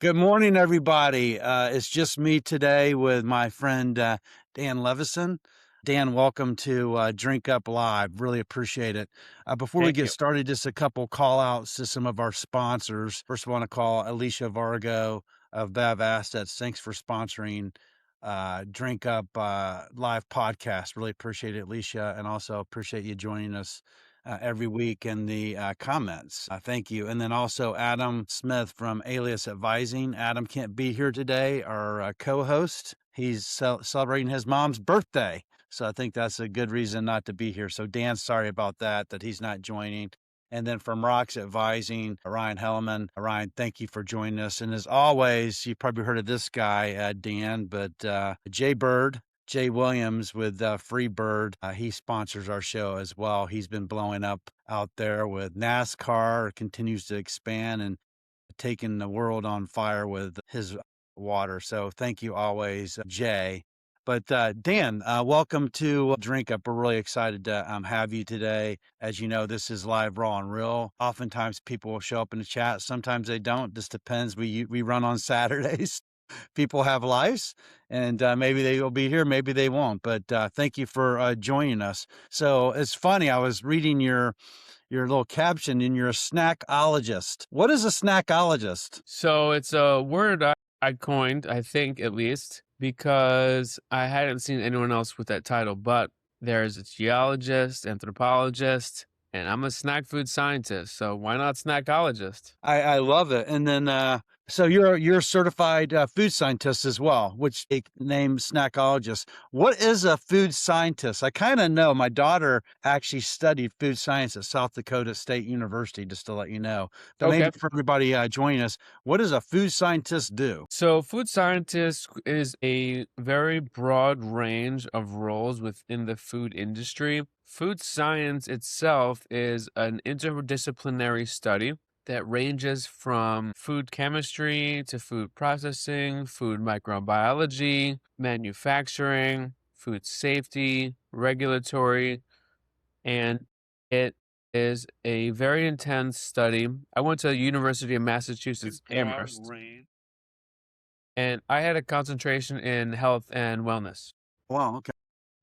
Good morning, everybody. It's just me today with my friend Dan Levison. Dan, welcome to Drink Up Live. Really appreciate it. Before we Thank get you. started, just a couple call outs to some of our sponsors. First, I want to call Alicia Vargo of Bev Assets. Thanks for sponsoring Drink Up Live podcast. Really appreciate it, Alicia, and also appreciate you joining us every week in the comments. Thank you. And then also Adam Smith from Alias Advising. Adam can't be here today, our co-host. He's celebrating his mom's birthday. So I think that's a good reason not to be here. So Dan, sorry about that he's not joining. And then from Rocks Advising, Ryan Hellman. Ryan, thank you for joining us. And as always, you probably heard of this guy, Dan, but Jay Williams with Freebird. He sponsors our show as well. He's been blowing up out there with NASCAR, continues to expand and taking the world on fire with his water. So thank you always, Jay. But Dan, welcome to Drink Up. We're really excited to have you today. As you know, this is live, raw, and real. Oftentimes people will show up in the chat. Sometimes they don't. Just depends. We run on Saturdays. People have lives, and maybe they will be here, maybe they won't. But thank you for joining us. So it's funny. I was reading your little caption, and you're a snackologist. What is a snackologist? So it's a word I coined, I think at least, because I hadn't seen anyone else with that title. But there's a geologist, anthropologist, and I'm a snack food scientist. So why not snackologist? I love it. And then so you're a certified food scientist as well, which they name snackologist. What is a food scientist? I kind of know. My daughter actually studied food science at South Dakota State University, just to let you know. But Okay. maybe for everybody joining us, what does a food scientist do? So food scientist is a very broad range of roles within the food industry. Food science itself is an interdisciplinary study that ranges from food chemistry to food processing, food microbiology, manufacturing, food safety, regulatory, and it is a very intense study. I went to the University of Massachusetts Amherst, and I had a concentration in health and wellness. Wow. Okay.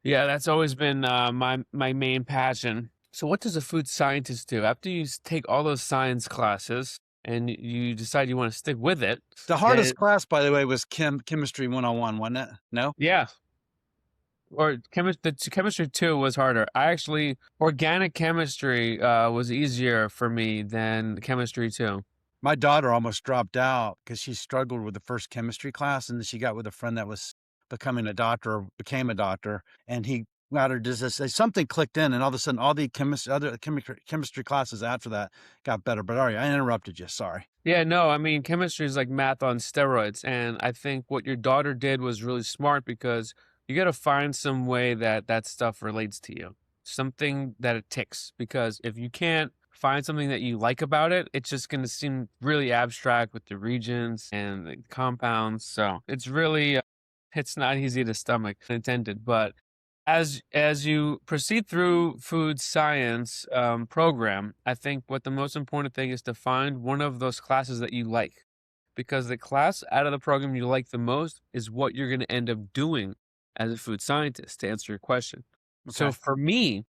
Yeah, that's always been my main passion. So what does a food scientist do? After you take all those science classes and you decide you want to stick with it, The then hardest class, by the way, was chemistry 101, wasn't it? No? yeah, or chemistry 2 was harder. Organic chemistry was easier for me than chemistry 2. My daughter almost dropped out because she struggled with the first chemistry class, and then she got with a friend that was becoming a doctor, or became a doctor, and he got her just something clicked in, and all of a sudden, all the chemistry classes after that got better. But all right, I interrupted you. Sorry. Yeah, no, I mean, chemistry is like math on steroids. And I think what your daughter did was really smart because you got to find some way that that stuff relates to you, something that it ticks. Because if you can't find something that you like about it, it's just going to seem really abstract with the regions and the compounds. So it's really, it's not easy to stomach, intended. But as you proceed through food science program, I think what the most important thing is to find one of those classes that you like, because the class out of the program you like the most is what you're going to end up doing as a food scientist, to answer your question. So Okay. for me,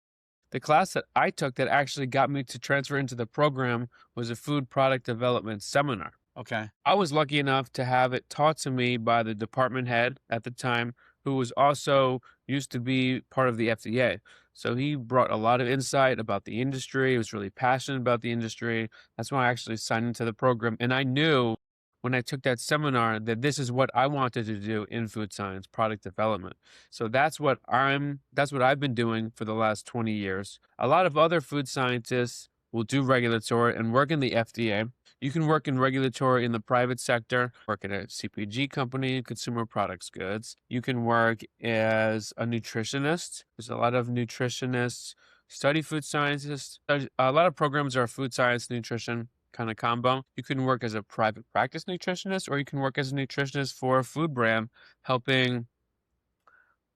the class that I took that actually got me to transfer into the program was a food product development seminar. Okay. I was lucky enough to have it taught to me by the department head at the time, who was also used to be part of the FDA. So he brought a lot of insight about the industry. He was really passionate about the industry. That's why I actually signed into the program. And I knew when I took that seminar that this is what I wanted to do in food science, product development. So that's what I've been doing for the last 20 years. A lot of other food scientists will do regulatory and work in the FDA. You can work in regulatory in the private sector, work at a CPG company, consumer products goods. You can work as a nutritionist. There's a lot of nutritionists study food scientists. A lot of programs are food science, nutrition kind of combo. You can work as a private practice nutritionist, or you can work as a nutritionist for a food brand, helping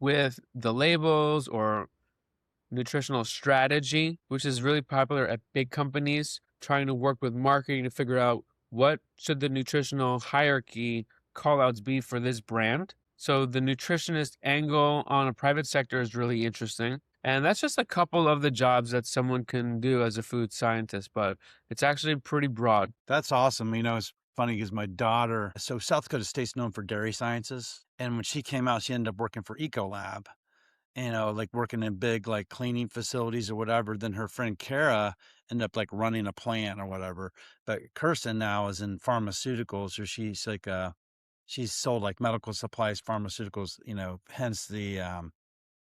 with the labels or nutritional strategy, which is really popular at big companies, trying to work with marketing to figure out what should the nutritional hierarchy callouts be for this brand? So the nutritionist angle on a private sector is really interesting. And that's just a couple of the jobs that someone can do as a food scientist, but it's actually pretty broad. That's awesome. It's funny because my daughter, so South Dakota State's known for dairy sciences. And when she came out, she ended up working for Ecolab, like working in big like cleaning facilities or whatever. Then her friend Kara ended up like running a plant or whatever. But Kirsten now is in pharmaceuticals, or she's like she's sold like medical supplies, pharmaceuticals, hence the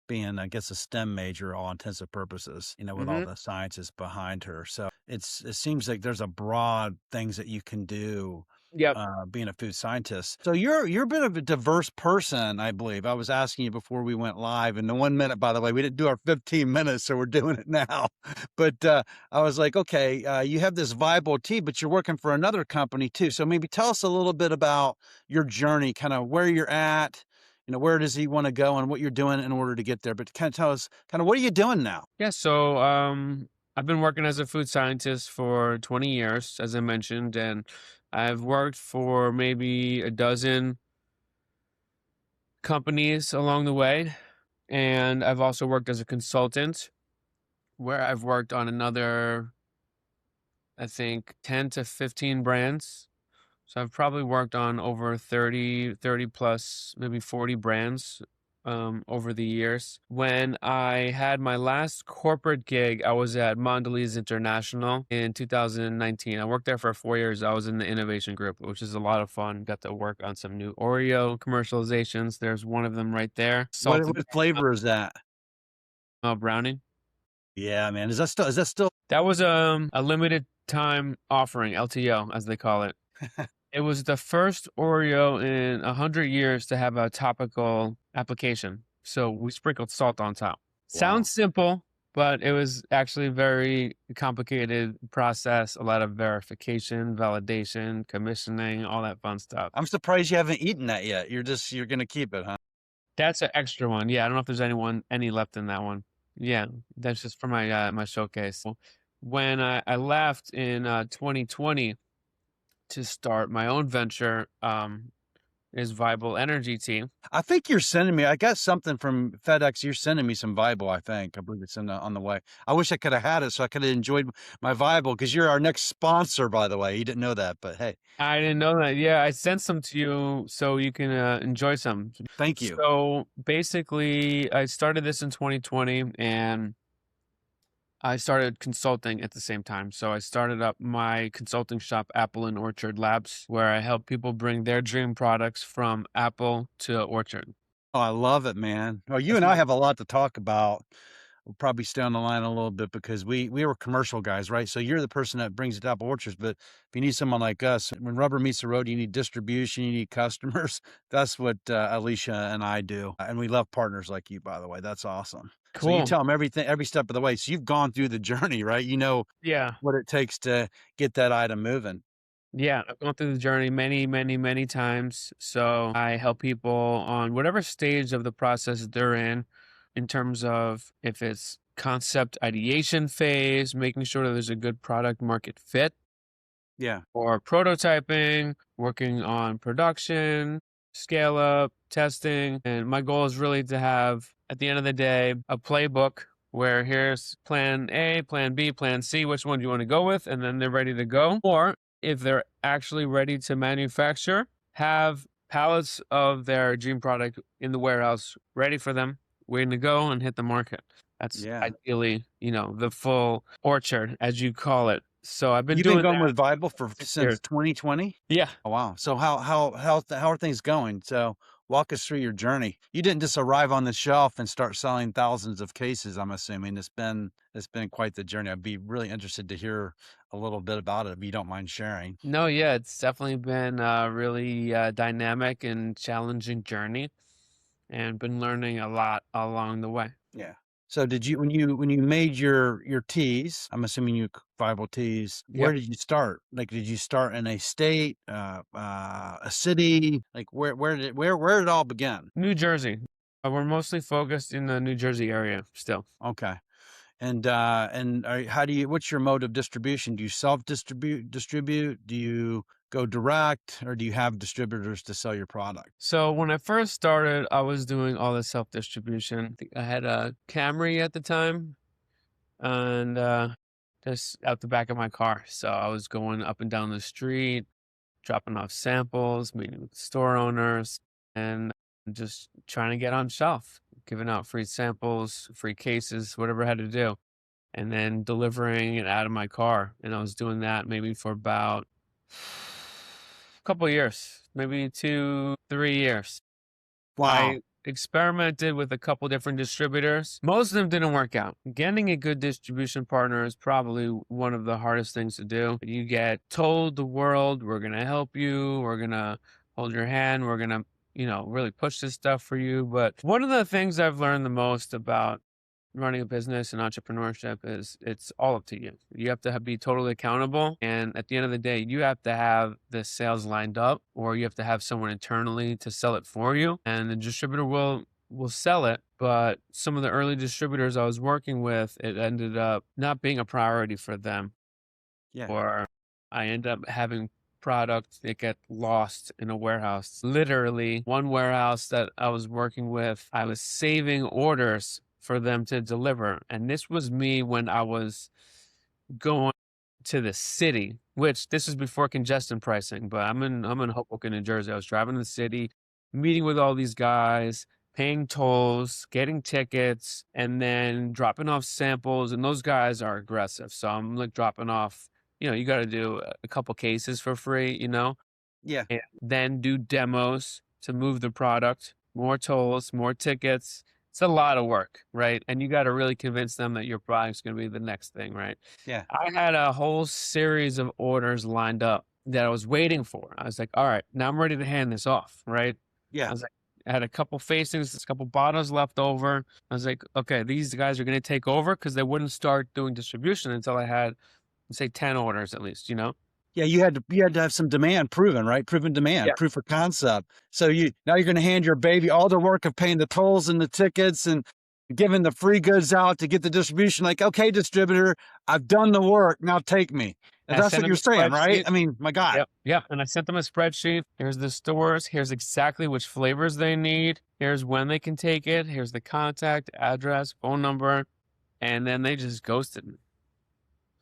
being, I guess, a STEM major, all intensive purposes, with all Hmm. the sciences behind her. So it seems like there's a broad things that you can do, Yep. being a food scientist. So you're a bit of a diverse person, I believe. I was asking you before we went live, and the 1 minute, by the way, we didn't do our 15 minutes, so we're doing it now. But I was like, okay, you have this viable tea, but you're working for another company too. So maybe tell us a little bit about your journey, kind of where you're at, where does he want to go and what you're doing in order to get there. But kind of tell us kind of what are you doing now? Yeah, so I've been working as a food scientist for 20 years, as I mentioned, and I've worked for maybe a dozen companies along the way. And I've also worked as a consultant where I've worked on another, I think, 10 to 15 brands. So I've probably worked on over 30 plus, maybe 40 brands over the years. When I had my last corporate gig, I was at Mondelez International in 2019. I worked there for 4 years. I was in the innovation group, which is a lot of fun. Got to work on some new Oreo commercializations. There's one of them right there. Salted What flavor is that? brownie. Yeah, man. Is that still That was a limited time offering, LTO as they call it. It was the first Oreo in 100 years to have a topical application, so we sprinkled salt on top. wow. Sounds simple, but it was actually very complicated process, a lot of verification, validation, commissioning, all that fun stuff. I'm surprised you haven't eaten that yet. You're gonna keep it, huh? That's an extra one. Yeah, I don't know if there's any left in that one. Yeah, that's just for my my showcase. When I left in 2020 to start my own venture, is Viable Energy Tea. I think you're sending me. I got something from FedEx. You're sending me some Viable, I think. I believe it's on the way. I wish I could have had it so I could have enjoyed my Viable because you're our next sponsor, by the way. You didn't know that, but hey, I didn't know that. Yeah, I sent some to you so you can enjoy some. thank you. So basically, I started this in 2020 and I started consulting at the same time. So I started up my consulting shop, Apple and Orchard Labs, where I help people bring their dream products from apple to orchard. Oh, I love it, man. Well, you That's and I my have a lot to talk about. We'll probably stay on the line a little bit because we were commercial guys, right? So you're the person that brings it to Apple Orchards, but if you need someone like us, when rubber meets the road, you need distribution, you need customers. That's what Alicia and I do, and we love partners like you. By the way, that's awesome. So you cool. tell them everything, every step of the way. So you've gone through the journey, right? You know Yeah. what it takes to get that item moving. Yeah, I've gone through the journey many, many, many times. So I help people on whatever stage of the process they're in terms of if it's concept ideation phase, making sure that there's a good product market fit, Yeah, or prototyping, working on production, scale up, testing. And my goal is really to have, at the end of the day, a playbook where here's plan A, plan B, plan C, which one do you want to go with? And then they're ready to go. Or if they're actually ready to manufacture, have pallets of their dream product in the warehouse ready for them, waiting to go and hit the market. That's yeah. ideally, the full orchard, as you call it. So I've been You've been doing going that with Viable for 6 years. since 2020. Yeah. Oh, wow. So how are things going? So walk us through your journey. You didn't just arrive on the shelf and start selling thousands of cases, I'm assuming. It's been quite the journey. I'd be really interested to hear a little bit about it if you don't mind sharing. No, yeah, it's definitely been a really dynamic and challenging journey and been learning a lot along the way. Yeah. So did you when you made your teas, I'm assuming Viable teas, where Yep. did you start? Like did you start in a state, a city? Like where did it all begin? New Jersey. We're mostly focused in the New Jersey area still. Okay. And how do you what's your mode of distribution? Do you self-distribute? Distribute? Do you go direct, or do you have distributors to sell your product? So when I first started, I was doing all the self-distribution. I think I had a Camry at the time and just out the back of my car. So I was going up and down the street, dropping off samples, meeting with store owners, and just trying to get on shelf, giving out free samples, free cases, whatever I had to do, and then delivering it out of my car. And I was doing that maybe for about a couple of years, maybe 2, 3 years. Wow. I experimented with a couple different distributors. Most of them didn't work out. Getting a good distribution partner is probably one of the hardest things to do. You get told the world, we're going to help you, we're going to hold your hand, we're going to, really push this stuff for you. But one of the things I've learned the most about running a business and entrepreneurship is it's all up to you. You have to be totally accountable. And at the end of the day, you have to have the sales lined up, or you have to have someone internally to sell it for you. And the distributor will sell it. But some of the early distributors I was working with, it ended up not being a priority for them. Yeah. Or I end up having product that get lost in a warehouse. Literally, one warehouse that I was working with, I was saving orders for them to deliver. And this was me when I was going to the city, which this is before congestion pricing, but I'm in Hoboken, New Jersey. I was driving to the city, meeting with all these guys, paying tolls, getting tickets, and then dropping off samples. And those guys are aggressive. So I'm like dropping off, you got to do a couple cases for free, Yeah. and then do demos to move the product, more tolls, more tickets. It's a lot of work, right? And you got to really convince them that your product's going to be the next thing, right? Yeah. I had a whole series of orders lined up that I was waiting for. I was like, all right, now I'm ready to hand this off, right? I Yeah. was like, I had a couple facings, a couple bottles left over. I was like, okay, these guys are going to take over because they wouldn't start doing distribution until I had, say, 10 orders at least, Yeah, you had to have some demand proven, right? Proven demand, Yeah. proof of concept. So now you're going to hand your baby all the work of paying the tolls and the tickets and giving the free goods out to get the distribution. Like, okay, distributor, I've done the work. Now take me. And I that's sent what them you're a saying, right? spreadsheet. I mean, my God. Yep, yep, and I sent them a spreadsheet. Here's the stores, here's exactly which flavors they need, here's when they can take it, here's the contact, address, phone number, and then they just ghosted me.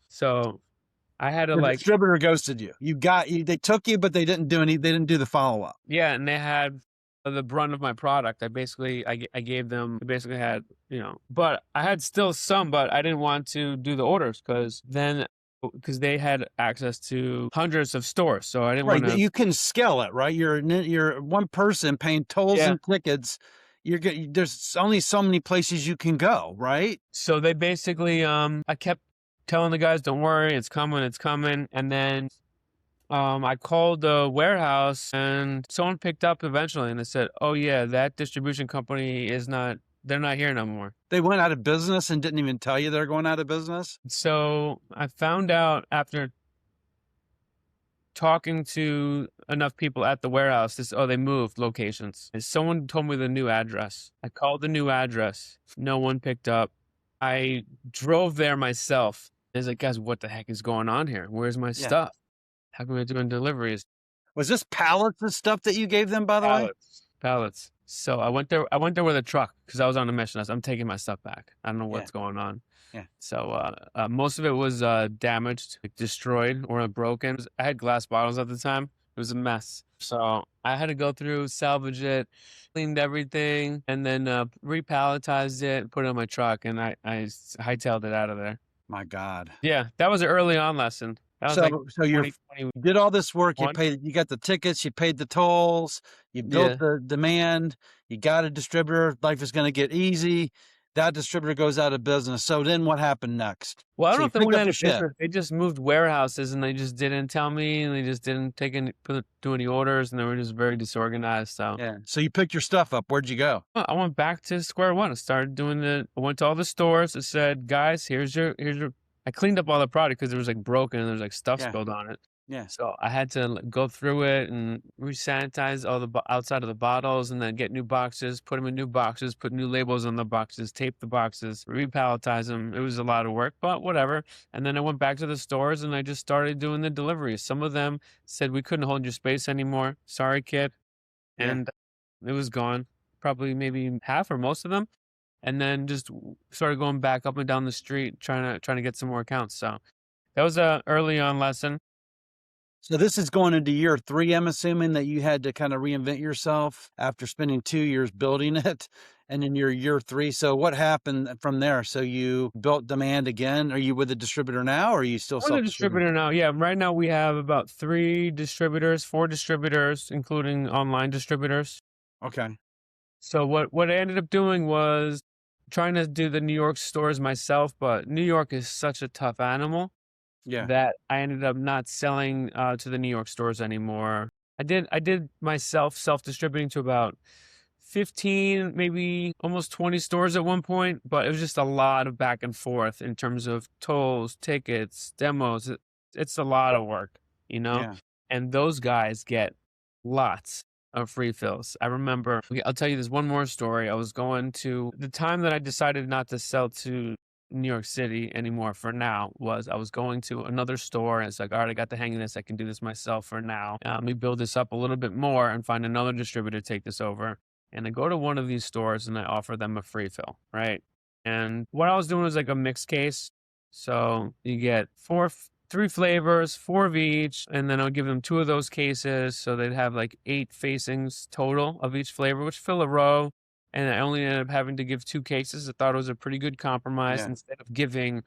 So I had to The distributor ghosted you. They took you, but they didn't do the follow up. yeah, and they had the brunt of my product. I gave them, they basically had, but I had still some, but I didn't want to do the orders because they had access to hundreds of stores. So I didn't Right. want to. You can scale it, right? You're one person paying tolls Yeah. and tickets. There's only so many places you can go, right? So they basically, I kept telling the guys, don't worry, it's coming, it's coming. And then I called the warehouse and someone picked up eventually and they said, oh yeah, that distribution company they're not here no more. They went out of business and didn't even tell you they're going out of business. So I found out after talking to enough people at the warehouse, they moved locations. And someone told me the new address. I called the new address. No one picked up. I drove there myself. I was like, guys, what the heck is going on here? Where's my stuff? How come we're doing deliveries? Was this pallets and stuff that you gave them, by the way? Pallets. So I went there with a truck because I was on a mission. I'm taking my stuff back. I don't know what's going on. Yeah. So most of it was damaged, like destroyed or broken. I had glass bottles at the time. It was a mess. So I had to go through, salvage it, cleaned everything, and then repalletized it, put it on my truck, and I hightailed it out of there. My God. Yeah, that was an early on lesson. That was So you did all this work. You got the tickets, you paid the tolls, you built the demand, you got a distributor. Life is going to get easy. That distributor goes out of business. So then what happened next? Well, I don't know if they went out of ship. business. They just moved warehouses and they just didn't tell me, and they just didn't do any orders, and they were just very disorganized. So yeah. So you picked your stuff up. Where'd you go? I went back to square one. I went to all the stores. I said, guys, here's your. I cleaned up all the product because it was like broken and there was like stuff spilled on it. Yeah. So I had to go through it and re-sanitize all the outside of the bottles, and then get new boxes, put them in new boxes, put new labels on the boxes, tape the boxes, repalletize them. It was a lot of work, but whatever. And then I went back to the stores and I just started doing the deliveries. Some of them said we couldn't hold your space anymore. Sorry, kid. Yeah. And it was gone. Probably maybe half or most of them. And then just started going back up and down the street trying to get some more accounts. So that was a early on lesson. So this is going into year 3, I'm assuming that you had to kind of reinvent yourself after spending 2 years building it and in your year 3. So what happened from there? So you built demand again. Are you with a distributor now or are you still We're the self-distributing? distributor now. Yeah, right now we have about 3 distributors, 4 distributors, including online distributors. Okay. So what I ended up doing was trying to do the New York stores myself, but New York is such a tough animal Yeah. that I ended up not selling to the New York stores anymore. I did myself self-distributing to about 15, maybe almost 20 stores at one point, but it was just a lot of back and forth in terms of tolls, tickets, demos. It's a lot of work, you know? Yeah. And those guys get lots of free fills. I remember, okay, I'll tell you this one more story. I was going to the time that I decided not to sell to New York City anymore for now was I was going to another store and it's like, all right, I got the hang of this. I can do this myself for now. Let me build this up a little bit more and find another distributor to take this over. And I go to one of these stores and I offer them a free fill, right? And what I was doing was like a mixed case. So you get 3 flavors, 4 of each, and then I'll give them 2 of those cases. So they'd have like 8 facings total of each flavor, which fill a row. And I only ended up having to give 2 cases. I thought it was a pretty good compromise Yeah. instead of giving,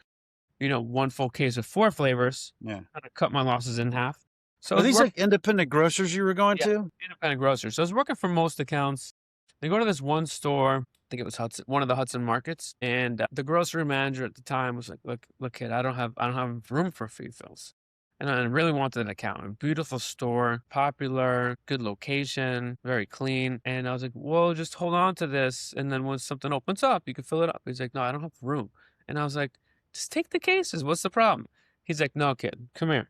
1 full case of 4 flavors. Yeah. Kind of cut my losses in half. So Are it's these working. like independent grocers you were going Yeah, to? independent grocer. So I was working for most accounts. They go to this one store. I think it was one of the Hudson markets, and the grocery manager at the time was like, "Look, kid, I don't have room for free fills." And I really wanted an account. A beautiful store, popular, good location, very clean. And I was like, "Well, just hold on to this, and then when something opens up, you can fill it up." He's like, "No, I don't have room." And I was like, "Just take the cases. What's the problem?" He's like, "No, kid, come here."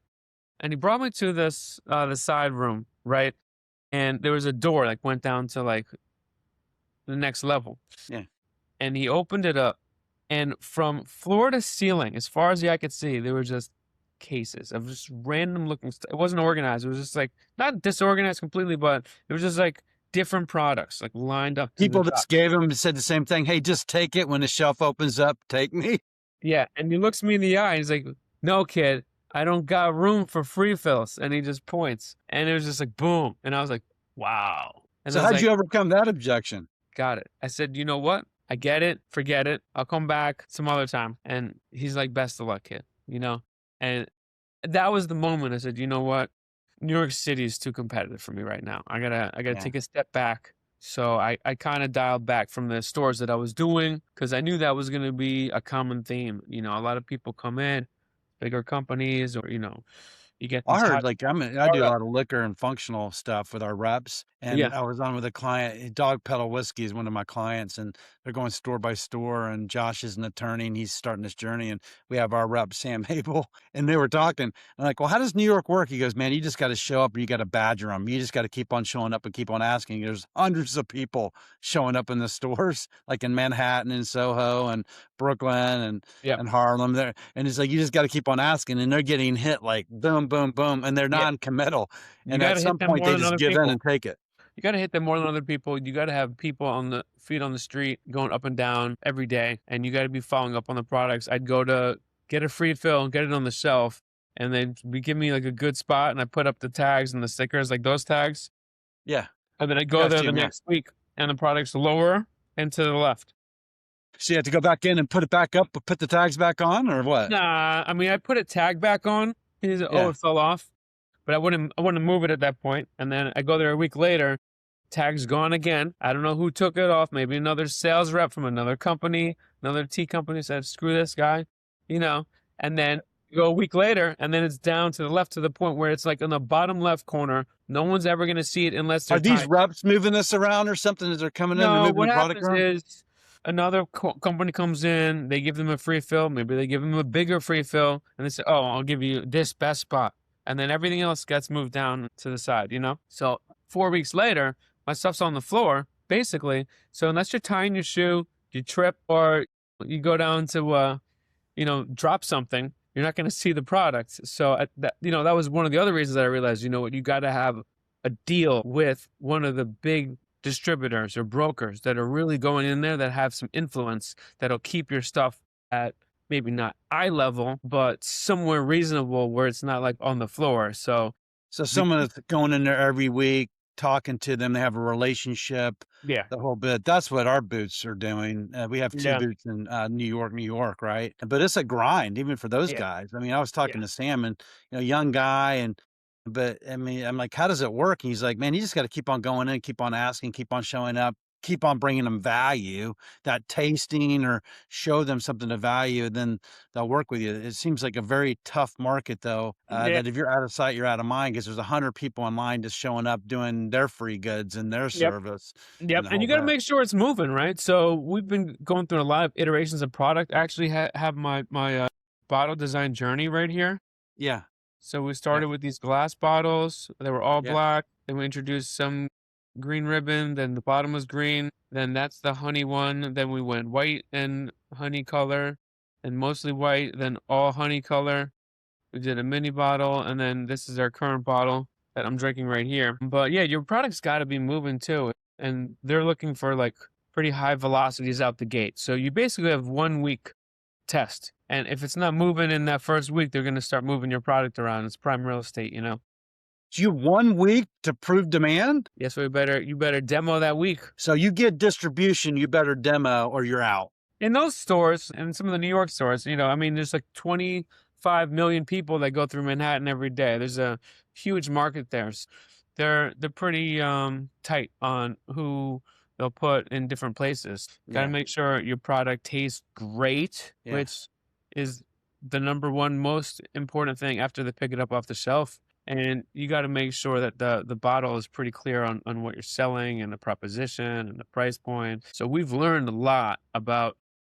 And he brought me to this the side room, right? And there was a door like went down to like the next level. Yeah. And he opened it up, and from floor to ceiling, as far as the eye could see, there were just cases of just random looking stuff. It wasn't organized. It was just like not disorganized completely, but it was just like different products like lined up to the People top. just gave him said the same thing. Hey, just take it when the shelf opens up. Take me. Yeah, and he looks me in the eye and he's like, "No, kid, I don't got room for free fills." And he just points, and it was just like boom, and I was like, "Wow." And So I was how'd like, you overcome that objection? got it. I said, "You know what? I get it. Forget it. I'll come back some other time." And he's like, "Best of luck, kid." And that was the moment I said, "You know what? New York City is too competitive for me right now. I gotta Yeah. take a step back." So I kind of dialed back from the stores that I was doing because I knew that was going to be a common theme. A lot of people come in, bigger companies, or you get I these heard hot like I do a startups. lot of liquor and functional stuff with our reps, Yeah, and I was on with a client. Dog Pedal Whiskey is one of my clients, and they're going store by store. And Josh is an attorney, and he's starting this journey. And we have our rep Sam Abel, and they were talking. I'm like, "Well, how does New York work?" He goes, "Man, you just got to show up, and you got to badger them. You just got to keep on showing up and keep on asking." There's hundreds of people showing up in the stores, like in Manhattan and Soho and Brooklyn yeah, and Harlem there. And it's like, you just got to keep on asking and they're getting hit like boom, boom, boom. And they're yeah. non-committal. You And got at to hit some them point more they than just other give in people. and take it. You gotta hit them more than other people. You gotta have people on the feet on the street going up and down every day, and you gotta be following up on the products. I'd go to get a free fill and get it on the shelf, and they'd give me like a good spot, and I put up the tags and the stickers, like those tags, Yeah. and then I I go got there you. the Yeah. next week, and the product's lower and to the left. So you have to go back in and put it back up, but put the tags back on or what? Nah, I mean I put a tag back on. He's like, "Oh, Yeah. it fell off," but I wouldn't move it at that point. And then I go there a week later. Tag's gone again. I don't know who took it off. Maybe another sales rep from another company, another tea company said, "Screw this guy," you know. And then you go a week later, and then it's down to the left to the point where it's like in the bottom left corner. No one's ever going to see it unless they're Are these tied. reps moving this around or something as they're coming in? They're No, moving what the product happens around? is another company comes in, they give them a free fill. Maybe they give them a bigger free fill, and they say, "Oh, I'll give you this best spot." and then everything else gets moved down to the side, you know? So 4 weeks later, my stuff's on the floor, basically. So unless you're tying your shoe, you trip, or you go down to, drop something, you're not going to see the product. So that was one of the other reasons that I realized, you know what, you got to have a deal with one of the big distributors or brokers that are really going in there, that have some influence, that'll keep your stuff at maybe not eye level, but somewhere reasonable where it's not like on the floor. So So the someone that's going in there every week, talking to them, they have a relationship, yeah, the whole bit. That's what our boots are doing. We have 2 yeah, boots in, New York, right? But it's a grind even for those yeah, guys. I mean, I was yeah, talking to Sam and, young guy, but I mean, I'm like, "How does it work?" And he's like, "Man, you just gotta keep on going in, keep on asking, keep on showing up, keep on bringing them value, that tasting or show them something to value, then they'll work with you." It seems like a very tough market though, yeah, that if you're out of sight, you're out of mind, because there's 100 people online just showing up doing their free goods and their yep. service Yep, and the and whole you gotta bit. make sure it's moving, right? So we've been going through a lot of iterations of product. I actually have my bottle design journey right here. Yeah, So we yeah, started with these glass bottles. They were all yeah, black. Then we introduced some green ribbon. Then the bottom was green. Then that's the honey one. Then we went white and honey color, and mostly white. Then all honey color. We did a mini bottle, and then this is our current bottle that I'm drinking right here. But yeah, your product's got to be moving too, and they're looking for like pretty high velocities out the gate. So you basically have 1 week test, and if it's not moving in that first week, they're going to start moving your product around. It's prime real estate, you know. so you 1 week to prove demand? Yes, you better demo that week. So you get distribution, you better demo or you're out. In those stores and some of the New York stores, I mean, there's like 25 million people that go through Manhattan every day. There's a huge market there. They're pretty tight on who they'll put in different places. Got to Yeah, make sure your product tastes great, yeah. which is the number one most important thing after they pick it up off the shelf. And you got to make sure that the bottle is pretty clear on what you're selling and the proposition and the price point. So we've learned a lot about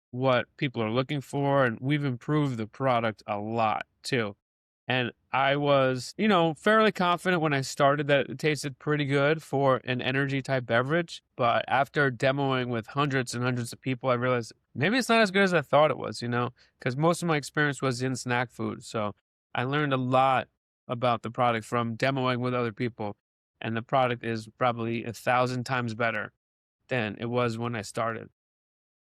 what people are looking for, and we've improved the product a lot too. And I was, fairly confident when I started that it tasted pretty good for an energy type beverage. But after demoing with hundreds and hundreds of people, I realized maybe it's not as good as I thought it was, because most of my experience was in snack food. So I learned a lot about the product from demoing with other people. And the product is probably 1,000 times better than it was when I started.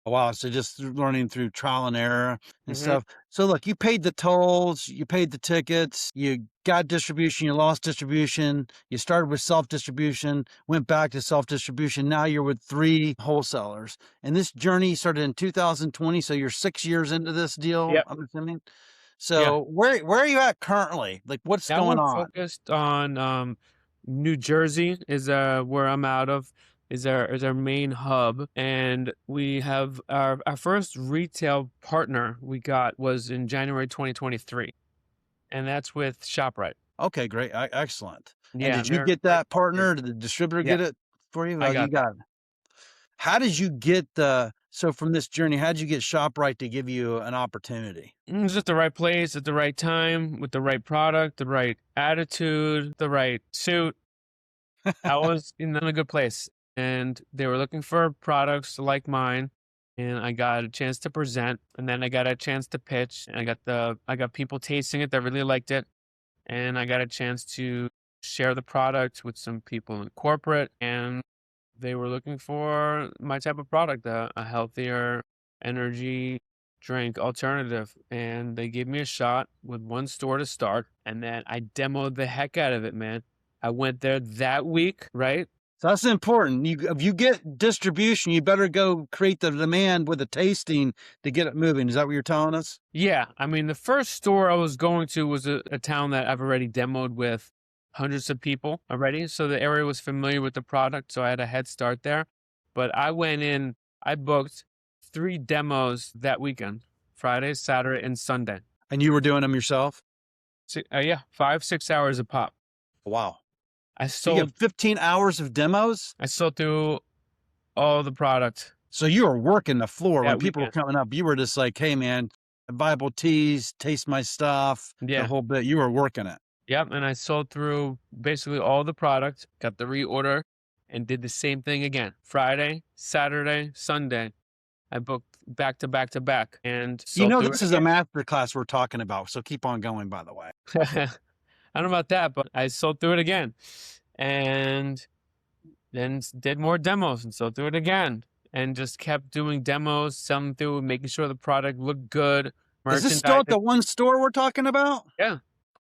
Wow, so just learning through trial and error and hmm stuff. So look, you paid the tolls, you paid the tickets, you got distribution, you lost distribution, you started with self-distribution, went back to self-distribution. Now you're with 3 wholesalers. And this journey started in 2020, so you're 6 years into this deal, Yep. I'm assuming. Yeah. So where are you at currently? Like what's Now going we're on? focused on New Jersey is where I'm out of, is our main hub, and we have our first retail partner we got was in January 2023, and that's with ShopRite. Okay, great. Excellent. And Yeah, did and you they're get great that partners. partner? Did the distributor Yeah, get it for you? I You got that. got it. How did you get the so from this journey, how did you get ShopRite to give you an opportunity? It's just the right place at the right time with the right product, the right attitude, the right suit. I was in a good place, and they were looking for products like mine, and I got a chance to present, and then I got a chance to pitch, and I got people tasting it that really liked it, and I got a chance to share the product with some people in corporate, and they were looking for my type of product, a healthier energy drink alternative, and they gave me a shot with one store to start, and then I demoed the heck out of it, man. I went there that week, right? So that's important. If you get distribution, you better go create the demand with the tasting to get it moving. Is that what you're telling us? Yeah, I mean, the first store I was going to was a town that I've already demoed with hundreds of people already. So the area was familiar with the product. So I had a head start there. But I booked 3 demos that weekend, Friday, Saturday, and Sunday. And you were doing them yourself? Yeah, 5, 6 hours a pop. Wow. I So you have sold, 15 hours of demos? I sold through all the product So you were working the floor when that people were weekend. coming up. You were just like, hey man, Bible teas, taste my stuff, the Yeah. whole bit. You were working it. Yep, and I sold through basically all the products, got the reorder, and did the same thing again. Friday, Saturday, Sunday. I booked back to back to back and You sold know, through it this is a again. master class we're talking about, so keep on going, by the way. I don't know about that, but I sold through it again. And then did more demos and sold through it again. And just kept doing demos, selling through, making sure the product looked good, Is this still at merchandising. the one store we're talking about? Yeah,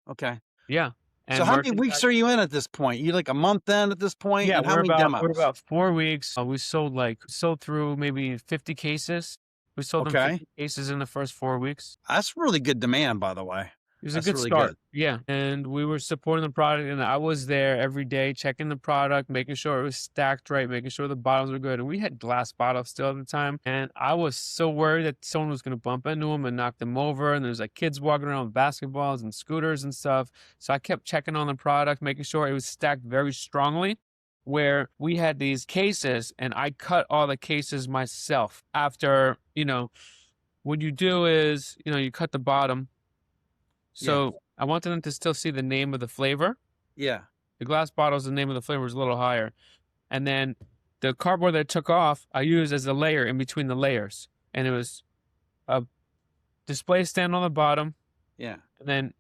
Okay. yeah. So And how many weeks merchandise. are you in at this point? You like a month in at this point, Yeah, and how many we're demos? about 4 weeks. We sold through maybe 50 cases. We sold them Okay. 50 cases in the first 4 weeks. That's really good demand, by the way. It was a That's good really start. good. Yeah. And we were supporting the product, and I was there every day checking the product, making sure it was stacked right, making sure the bottles were good. And we had glass bottles still at the time. And I was so worried that someone was going to bump into them and knock them over. And there's like kids walking around with basketballs and scooters and stuff. So I kept checking on the product, making sure it was stacked very strongly. Where we had these cases, and I cut all the cases myself after, what you do is, you cut the bottom, Yeah. so I wanted them to still see the name of the flavor. Yeah. The glass bottles, the name of the flavor was a little higher. And then the cardboard that I took off, I used as a layer in between the layers. And it was a display stand on the bottom, Yeah. and then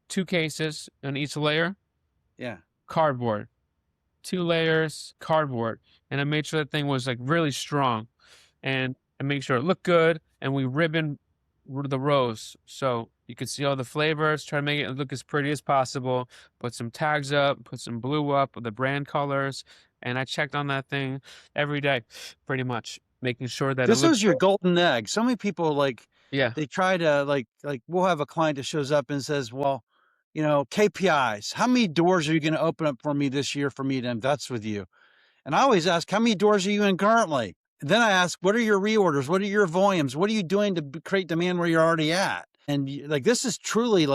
two cases on each layer, Yeah. cardboard. Two layers, cardboard. And I made sure that thing was like really strong. And I made sure it looked good. And we ribbon the rows so you could see all the flavors, try to make it look as pretty as possible, put some tags up, put some blue up with the brand colors. And I checked on that thing every day, pretty much, making sure that it This looked was your good. golden egg. So many people Yeah. they try to we'll have a client that shows up and says, "Well, KPIs. How many doors are you going to open up for me this year for me to invest with you?" And I always ask, "How many doors are you in currently?" And then I ask, "What are your reorders? What are your volumes? What are you doing to create demand where you're already at?" And this is truly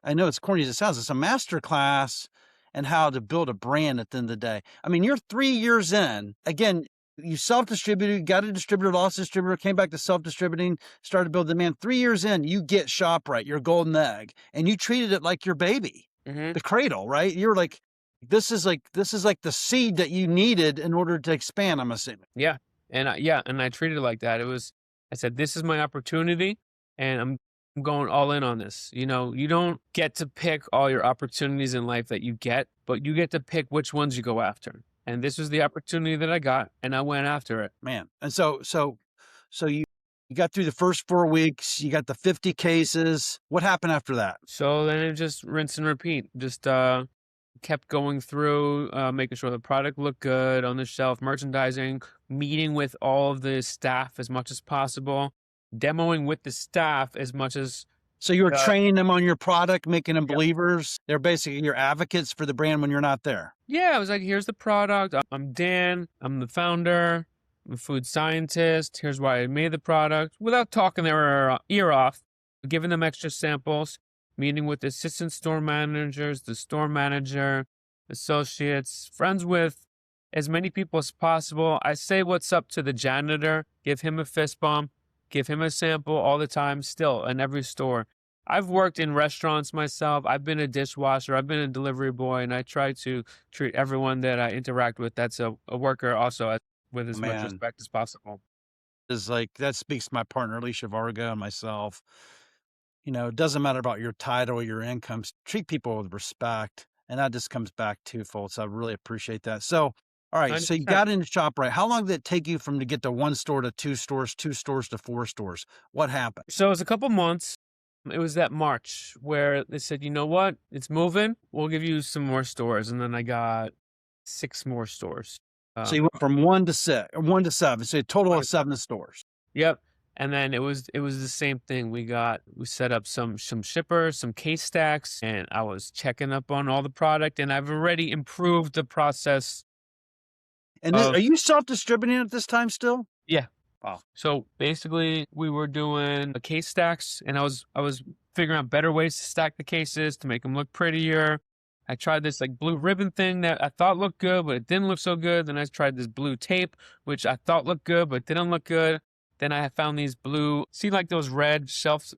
I know it's corny as it sounds. It's a master class and how to build a brand at the end of the day. I mean, you're 3 years in. Again, you self-distributed, got a distributor, lost a distributor, came back to self-distributing, started to build demand. 3 years in, you get ShopRite, your golden egg, and you treated it like your baby, Hmm. the cradle, right? You're like, this is like the seed that you needed in order to expand, I'm assuming. Yeah. And I treated it like that. I said, this is my opportunity, and I'm going all in on this. You don't get to pick all your opportunities in life that you get, but you get to pick which ones you go after. And this was the opportunity that I got, and I went after it. Man. And so you got through the first 4 weeks, you got the 50 cases. What happened after that? So then it just rinse and repeat. Just kept going through, making sure the product looked good on the shelf, merchandising, meeting with all of the staff as much as possible, demoing with the staff as much as. So you were uh, training them on your product, making them yeah. believers. They're basically your advocates for the brand when you're not there. Yeah, I was like, here's the product. I'm Dan. I'm the founder. I'm a food scientist. Here's why I made the product without talking their ear off, giving them extra samples, meeting with assistant store managers, the store manager, associates, friends with as many people as possible. I say what's up to the janitor, give him a fist bump, give him a sample all the time, still in every store. I've worked in restaurants myself. I've been a dishwasher. I've been a delivery boy, and I try to treat everyone that I interact with that's a worker also with Oh, as much man, respect as possible. is that speaks to my partner, Alicia Varga, and myself. It doesn't matter about your title, your incomes, treat people with respect. And that just comes back twofold. So I really appreciate that. So, all right. So you 100%. got into ShopRite. How long did it take you from to get to one store to two stores to four stores? What happened? So it was a couple months. It was that March where they said, you know what? It's moving. We'll give you some more stores. And then I got 6 more stores. So you went from 1 to 7. So a total of 7 stores. Yep. And then it was the same thing. We set up some shippers, some case stacks, and I was checking up on all the product, and I've already improved the process And of. are you self-distributing at this time still? Yeah. Wow. So basically we were doing the case stacks, and I was figuring out better ways to stack the cases to make them look prettier. I tried this like blue ribbon thing that I thought looked good, but it didn't look so good. Then I tried this blue tape, which I thought looked good, but didn't look good. Then I found these blue, see like those red shelf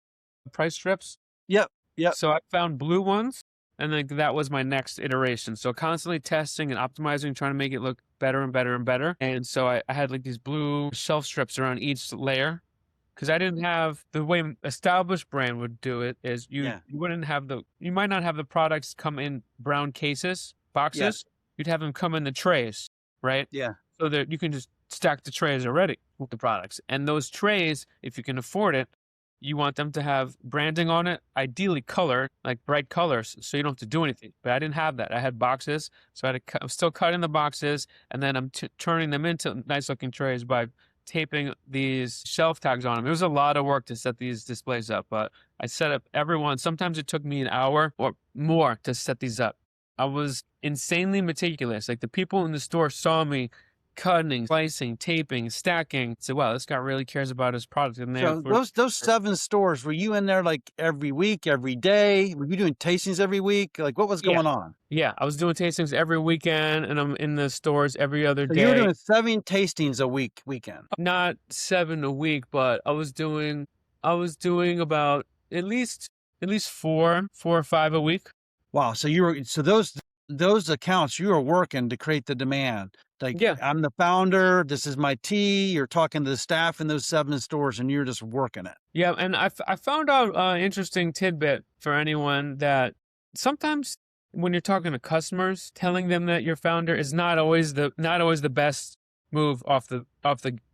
price strips? Yep. Yep. So I found blue ones And then that was my next iteration. So constantly testing and optimizing, trying to make it look better and better and better. And so I had like these blue shelf strips around each layer because I didn't have the way established brand would do it is Yeah. you wouldn't have you might not have the products come in brown cases, Yes. boxes. You'd have them come in the trays, right? Yeah. So that you can just stack the trays already with the products. And those trays, if you can afford it, you want them to have branding on it, ideally colored, like bright colors, so you don't have to do anything. But I didn't have that. I had boxes, so I'm still cutting the boxes, and then I'm turning them into nice looking trays by taping these shelf tags on them. It was a lot of work to set these displays up, but I set up every one. Sometimes it took me an hour or more to set these up. I was insanely meticulous. Like the people in the store saw me cutting, slicing, taping, stacking. So, wow, this guy really cares about his product. And So those 7 stores, were you in there like every week, every day? Were you doing tastings every week? Like what was yeah, going on? yeah, I was doing tastings every weekend, and I'm in the stores every other So you were day. doing 7 tastings a weekend. Not 7 a week, but I was doing about at least 4 or 5 a week. Wow. So those accounts you were working to create the demand. Like Yeah. I'm the founder. This is my tea. You're talking to the staff in those 7 stores, and you're just working it. Yeah, and I found out an interesting tidbit for anyone that sometimes when you're talking to customers, telling them that you're founder is not always the best move off the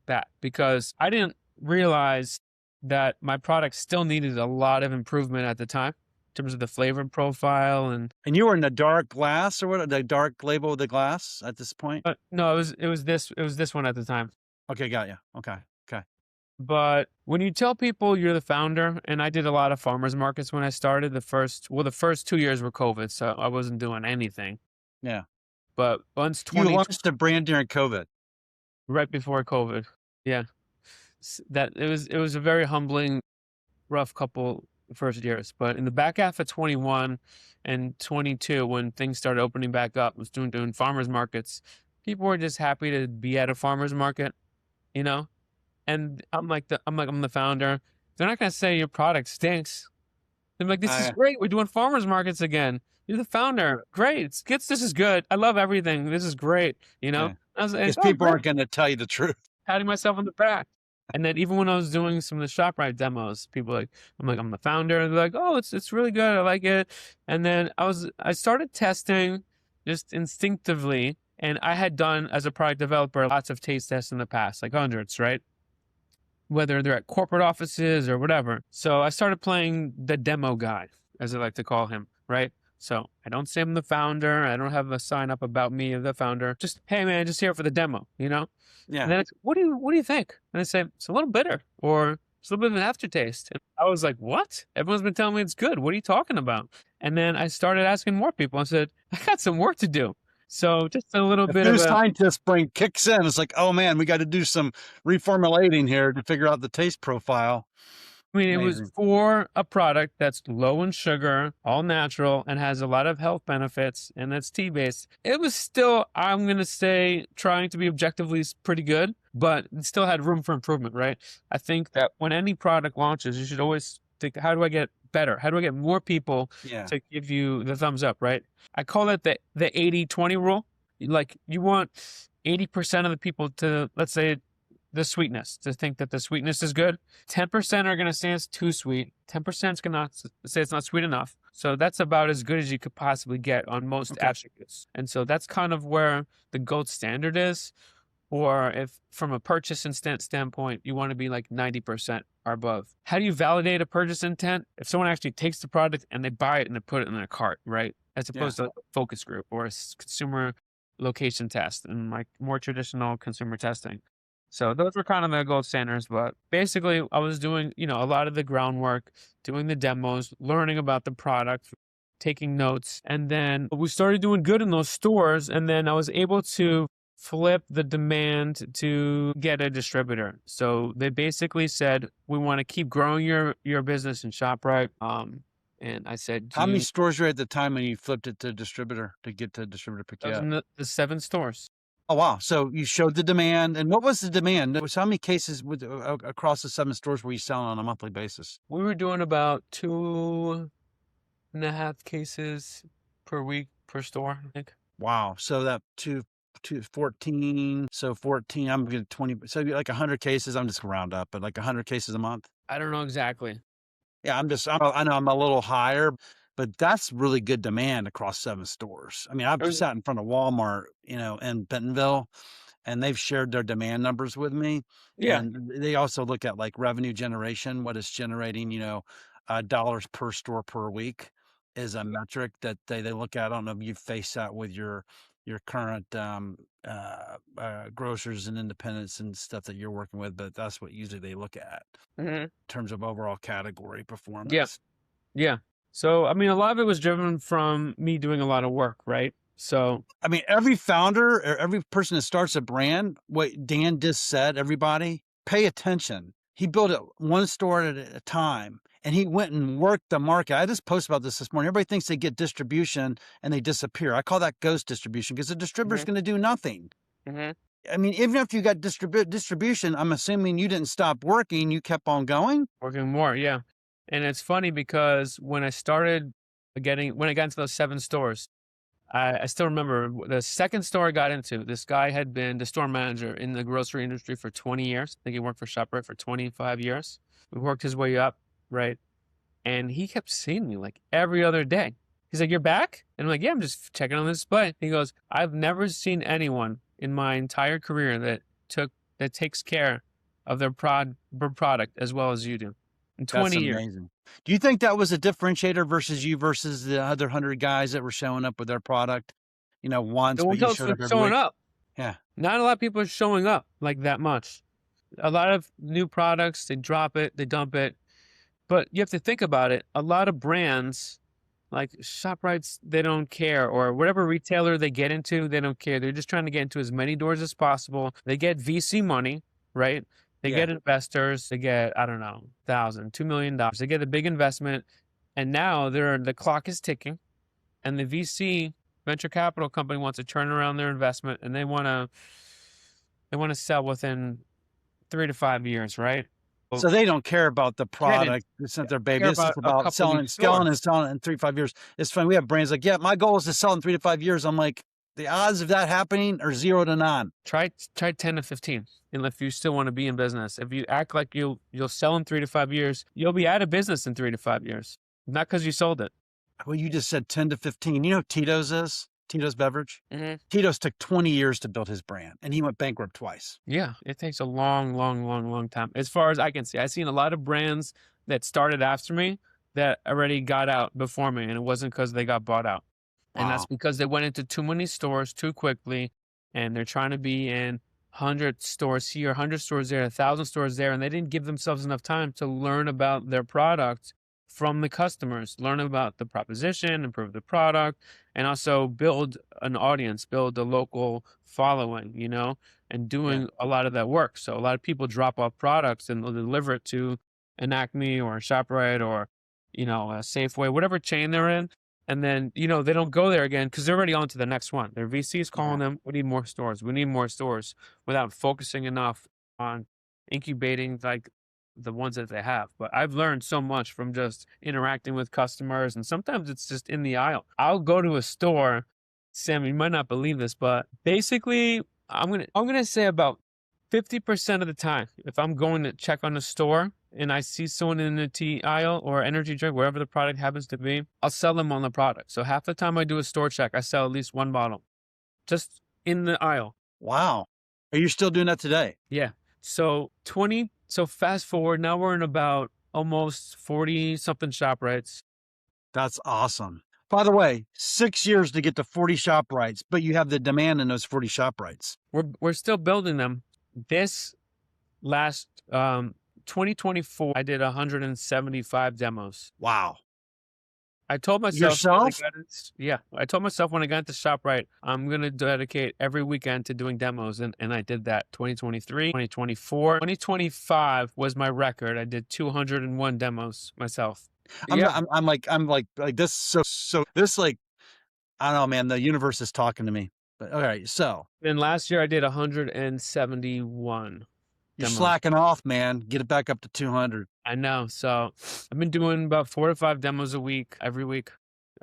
bat, because I didn't realize that my product still needed a lot of improvement at the time in terms of the flavor profile and And you were in the dark glass or what? The dark label with the glass at this point. no, it was this one at the time. Okay, got you. Okay, okay. But when you tell people you're the founder, and I did a lot of farmers markets when I started, the first 2 years were COVID, so I wasn't doing anything. Yeah. But once You 20 launched the brand during COVID. right before COVID, yeah, that it was a very humbling, rough couple first years. But in the back half of 21 and 22, when things started opening back up, I was doing farmers markets. People were just happy to be at a farmers market, you know. And I'm the founder. They're not gonna say your product stinks. They're like, this is I great. We're doing farmers markets again. You're the founder. Great. This is good. I love everything. This is great. You know? Yeah, I was like, because oh, people great. aren't going to tell you the truth. Patting myself on the back. And then even when I was doing some of the ShopRite demos, people I'm the founder. They're like, oh, it's really good. I like it. And then I started testing just instinctively. And I had done, as a product developer, lots of taste tests in the past, like hundreds, right? Whether they're at corporate offices or whatever. So I started playing the demo guy, as I like to call him, right? So I don't say I'm the founder. I don't have a sign up about me as the founder. Just, hey man, just here for the demo, you know? Yeah. And then it's, what do you think? And I say, it's a little bitter, or it's a little bit of an aftertaste. And I was like, what? Everyone's been telling me it's good. What are you talking about? And then I started asking more people. I said, I got some work to do. So just a little The bit food of a, scientist brain kicks in. It's like, oh man, we got to do some reformulating here to figure out the taste profile. I mean, it was Amazing. for a product that's low in sugar, all natural, and has a lot of health benefits, and that's tea-based. It was still, I'm going to say, trying to be objectively pretty good, but it still had room for improvement, right? I think that when any product launches, you should always think, how do I get better? How do I get more people Yeah. to give you the thumbs up, right? I call it the 80-20 rule. Like, you want 80% of the people to, let's say, the sweetness, to think that the sweetness is good. 10% are going to say it's too sweet. 10% is going to say it's not sweet enough. So that's about as good as you could possibly get on most attributes. And so that's kind of where the gold standard is. Or if from a purchase intent standpoint, you want to be like 90% or above. How do you validate a purchase intent? If someone actually takes the product and they buy it and they put it in their cart, right? As opposed to a focus group or a consumer location test and like more traditional consumer testing. So those were kind of the gold standards, but basically I was doing, a lot of the groundwork, doing the demos, learning about the product, taking notes. And then we started doing good in those stores. And then I was able to flip the demand to get a distributor. So they basically said, we want to keep growing your business in ShopRite. And I said, How many stores were at the time when you flipped it to distributor to get the distributor pick you up? in the 7 stores. Oh, wow. So you showed the demand. And what was the demand? So how many cases across the 7 stores were you selling on a monthly basis? We were doing about 2 2.5 cases per week per store, I think. Wow. So that two 14. So 14, I'm getting 20. So like 100 cases. I'm just gonna round up, but like 100 cases a month. I don't know exactly. Yeah, I know I'm a little higher, but that's really good demand across 7 stores. I mean, I've It was sat in front of Walmart, in Bentonville, and they've shared their demand numbers with me, yeah. and they also look at, like, revenue generation, what it's generating, dollars per store per week is a metric that they look at. I don't know if you face that with your current, grocers and independents and stuff that you're working with, but that's what usually they look at Mhm. in terms of overall category Yeah, performance. yeah. So, I mean, a lot of it was driven from me doing a lot of work, right? So I mean, every founder or every person that starts a brand, what Dan just said, everybody, pay attention. He built it one store at a time and he went and worked the market. I just posted about this morning. Everybody thinks they get distribution and they disappear. I call that ghost distribution because the distributor's Mhm, going to do nothing. mhm. I mean, even if you got distribution, I'm assuming you didn't stop working, you kept on going. Working more, yeah. And it's funny because when I got into those 7 stores, I still remember the second store I got into, this guy had been the store manager in the grocery industry for 20 years. I think he worked for ShopRite for 25 years. We worked his way up, right? And he kept seeing me like every other day. He's like, "You're back?" And I'm like, "Yeah, I'm just checking on the display." He goes, "I've never seen anyone in my entire career that takes care of their product as well as you do in That's 20 years." amazing. Do you think that was a differentiator versus you versus the other 100 guys that were showing up with their product, once, No but one you else showed was up every showing week? up. Yeah. Not a lot of people are showing up like that much. A lot of new products, they drop it, they dump it. But you have to think about it. A lot of brands like ShopRites, they don't care, or whatever retailer they get into, they don't care. They're just trying to get into as many doors as possible. They get VC money, right? They Yeah. get investors. They get, I don't know, $1,000, $2 million. They get a big investment, and now the clock is ticking, and the VC venture capital company wants to turn around their investment, and they want to sell within 3 to 5 years, right? Well, So they don't care about the yeah, they product. It's not their baby. care It's about just a about couple selling new and stores. scaling and selling it in 3 to 5 years. It's funny. We have brands like, yeah, my goal is to sell in 3 to 5 years. I'm like, the odds of that happening are 0 to none. Try 10 to 15, and if you still want to be in business. If you act like you'll sell in 3 to 5 years, you'll be out of business in 3 to 5 years. Not because you sold it. Well, you just said 10 to 15. You know what Tito's is? Tito's beverage? Hmm. Tito's took 20 years to build his brand and he went bankrupt twice. Yeah, it takes a long, long, long, long time. As far as I can see, I've seen a lot of brands that started after me that already got out before me, and it wasn't because they got bought out. And that's Wow. because they went into too many stores too quickly, and they're trying to be in 100 stores here, 100 stores there, 1,000 stores there, and they didn't give themselves enough time to learn about their product from the customers, learn about the proposition, improve the product, and also build an audience, build a local following, and Yeah. doing a lot of that work. So a lot of people drop off products and they'll deliver it to an Acme or a ShopRite or, a Safeway, whatever chain they're in. And then, they don't go there again because they're already on to the next one. Their VC is calling Yeah. them, we need more stores. We need more stores, without focusing enough on incubating like the ones that they have. But I've learned so much from just interacting with customers. And sometimes it's just in the aisle. I'll go to a store, Sam, you might not believe this, but basically I'm gonna say about 50% of the time, if I'm going to check on the store and I see someone in the tea aisle or energy drink, wherever the product happens to be, I'll sell them on the product. So half the time I do a store check, I sell at least one bottle just in the aisle. Wow. Are you still doing that today? Yeah. So fast forward, now we're in about almost 40 something ShopRites. That's awesome. By the way, 6 years to get to 40 shop rights, but you have the demand in those 40 shop rights. We're still building them. This last 2024, I did 175 demos. Wow. I told myself Yourself? I told myself when I got into ShopRite, I'm gonna dedicate every weekend to doing demos, and I did that. 2023, 2024, 2025 was my record. I did 201 demos myself. I'm Yeah. not, I'm like this. So this, like, I don't know, man, the universe is talking to me, but all right. So And last year I did 171 you're demos. slacking off, man. Get it back up to 200. I know. So I've been doing about 4 to 5 demos a week, every week.